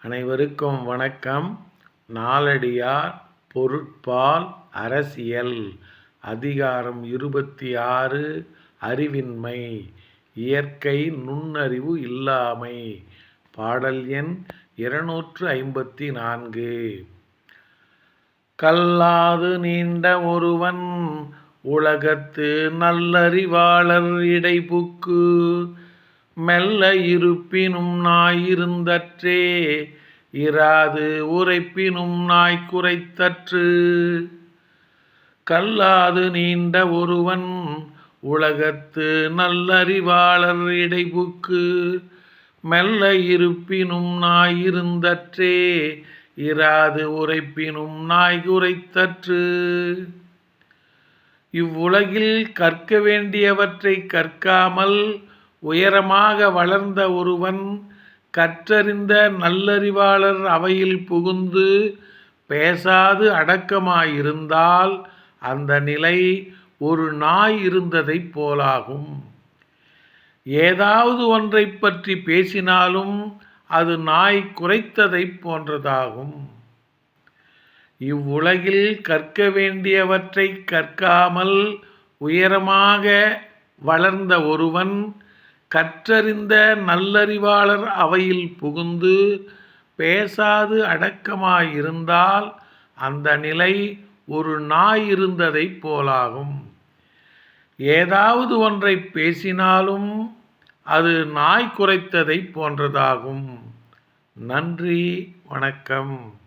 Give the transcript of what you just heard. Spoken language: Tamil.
அனைவருக்கும் வணக்கம். நாலடியார் பொருட்பால் அரசியல் அதிகாரம் 26 அறிவின்மை இயற்கை நுண்ணறிவு இல்லாமை. பாடல் எண் 254. கல்லாது நீண்ட ஒருவன் உலகத்து நல்லறிவாளர் இடைபுக்கு மெல்ல இருப்பினும் நாயிருந்தற்றே இராது உரைப்பினும் நாய் குரைத்தற்று. கல்லாது நீண்ட ஒருவன் உலகத்து நல்லறிவாளர் இடைபுக்கு மெல்ல இருப்பினும் நாயிருந்தற்றே இராது உரைப்பினும் நாய் குரைத்தற்று. இவ்வுலகில் கற்க வேண்டியவற்றை கற்காமல் உயரமாக வளர்ந்த ஒருவன் கற்றறிந்த நல்லறிவாளர் அவையில் புகுந்து பேசாது அடக்கமாயிருந்தால் அந்த நிலை ஒரு நாய் இருந்ததைப் போலாகும். ஏதாவது ஒன்றை பற்றி பேசினாலும் அது நாய் குரைத்ததைப் போன்றதாகும். இவ்வுலகில் கற்க வேண்டியவற்றை கற்காமல் உயரமாக வளர்ந்த ஒருவன் கற்றறிந்த நல்லறிவாளர் அவையில் புகுந்து பேசாது அடக்கமாயிருந்தால் அந்த நிலை ஒரு நாய் இருந்ததைப் போலாகும். ஏதாவது ஒன்றை பேசினாலும் அது நாய் குரைத்ததைப் போன்றதாகும். நன்றி, வணக்கம்.